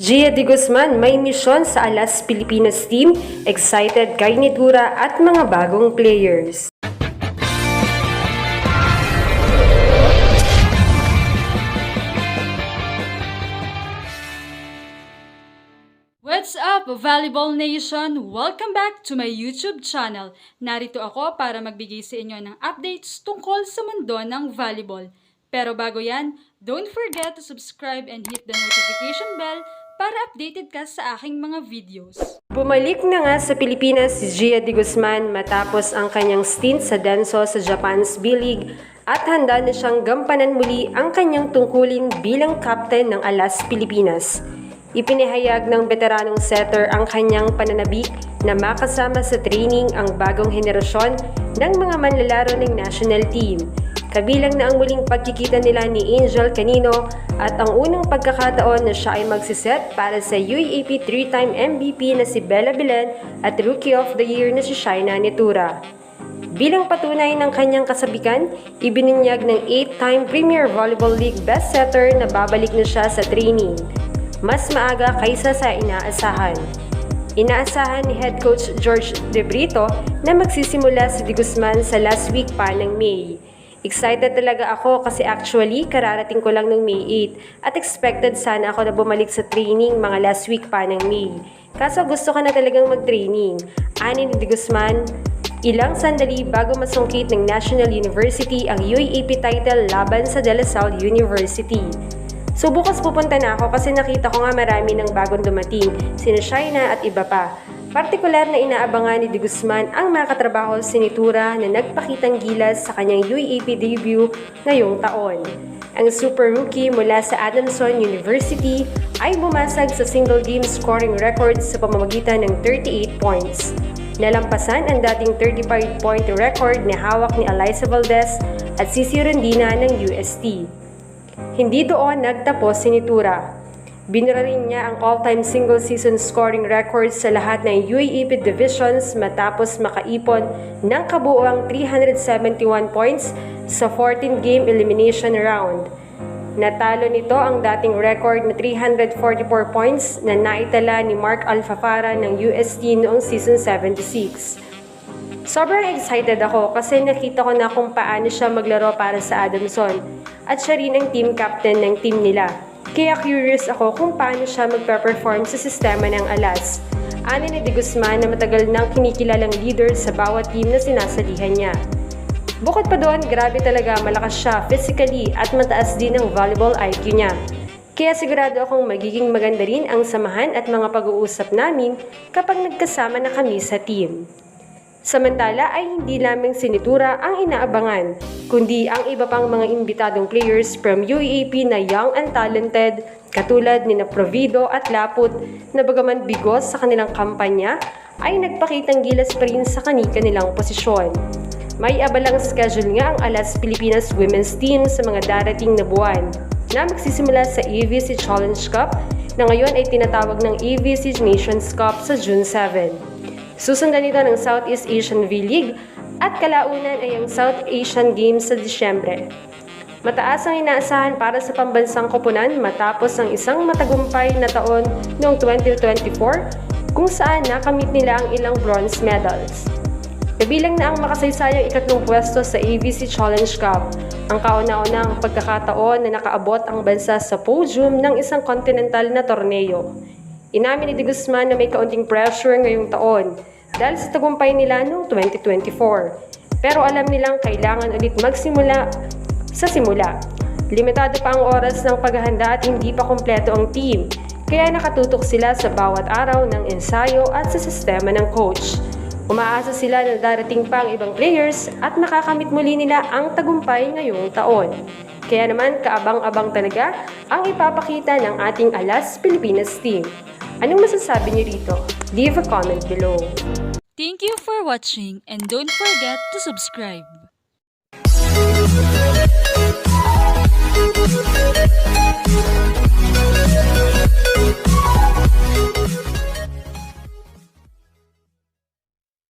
Gia de Guzman may misyon sa Alas Pilipinas team, excited kay Nitura at mga bagong players. What's up, Volleyball Nation? Welcome back to my YouTube channel. Narito ako para magbigay sa inyo ng updates tungkol sa mundo ng volleyball. Pero bago yan, don't forget to subscribe and hit the notification bell para updated ka sa aking mga videos. Bumalik na nga sa Pilipinas si Gia de Guzman matapos ang kanyang stint sa Denso sa Japan's B-League at handa na siyang gampanan muli ang kanyang tungkulin bilang captain ng Alas Pilipinas. Ipinahayag ng veteranong setter ang kanyang pananabik na makasama sa training ang bagong henerasyon ng mga manlalaro ng national team. Kabilang na ang muling pagkikita nila ni Angel Canino at ang unang pagkakataon na siya ay magsiset para sa UAAP 3-time MVP na si Bella Belen at Rookie of the Year na si Shaina Nitura. Bilang patunay ng kanyang kasabikan, ibinunyag ng 8-time Premier Volleyball League best setter na babalik na siya sa training. Mas maaga kaysa sa inaasahan. Inaasahan ni head coach George De Brito na magsisimula si De Guzman sa last week pa ng May. Excited talaga ako kasi actually kararating ko lang ng May 8 at expected sana ako na bumalik sa training mga last week pa ng May. Kaso gusto ko na talagang mag-training. Ani ni De Guzman, ilang sandali bago masungkit ng National University ang UAAP title laban sa De La Salle University. So bukas pupunta na ako kasi nakita ko nga marami ng bagong dumating, sina Shaina at iba pa. Partikular na inaabangan ni De Guzman ang makatrabaho si Nitura na nagpakitang gilas sa kanyang UAAP debut ngayong taon. Ang super rookie mula sa Adamson University ay bumasag sa single game scoring record sa pamamagitan ng 38 points. Nalampasan ang dating 35-point record na hawak ni Eliza Valdez at Cici Rondina ng UST. Hindi doon nagtapos si Nitura. Binura rin niya ang all-time single-season scoring record sa lahat ng UAAP divisions matapos makaipon ng kabuuang 371 points sa 14-game elimination round. Natalo nito ang dating record na 344 points na naitala ni Mark Alfafara ng UST noong season 76. Sobrang excited ako kasi nakita ko na kung paano siya maglaro para sa Adamson at siya rin ang team captain ng team nila. Kaya curious ako kung paano siya magpe-perform sa sistema ng Alas. Ani ni De Guzman na matagal nang kinikilalang leader sa bawat team na sinasalihan niya. Bukod pa doon, grabe talaga malakas siya physically at mataas din ang volleyball IQ niya. Kaya sigurado akong magiging maganda rin ang samahan at mga pag-uusap namin kapag nagkasama na kami sa team. Samantala ay hindi lamang si Nitura ang inaabangan, kundi ang iba pang mga imbitadong players from UAAP na young and talented katulad ni Provido at Laput na bagaman bigos sa kanilang kampanya ay nagpakitang gilas pa rin sa kanilang posisyon. May abalang schedule nga ang Alas Pilipinas Women's Team sa mga darating na buwan na magsisimula sa AVC Challenge Cup na ngayon ay tinatawag ng AVC Nations Cup sa June 7. Susundan nito ng Southeast Asian V-League at kalaunan ay ang South Asian Games sa Disyembre. Mataas ang inaasahan para sa pambansang koponan matapos ang isang matagumpay na taon noong 2024 kung saan nakamit nila ang ilang bronze medals. Kabilang na ang makasaysayang ikatlong pwesto sa AVC Challenge Cup, ang kauna-unang pagkakataon na nakaabot ang bansa sa podium ng isang continental na torneo. Inamin ni De Guzman na may kaunting pressure ngayong taon dahil sa tagumpay nila noong 2024. Pero alam nilang kailangan ulit magsimula sa simula. Limitado pa ang oras ng paghahanda at hindi pa kumpleto ang team, kaya nakatutok sila sa bawat araw ng ensayo at sa sistema ng coach. Umaasa sila na darating pa ang ibang players at makakamit muli nila ang tagumpay ngayong taon. Kaya naman kaabang-abang talaga ang ipapakita ng ating Alas Pilipinas team. Anong masasabi niyo dito? Leave a comment below. Thank you for watching and don't forget to subscribe.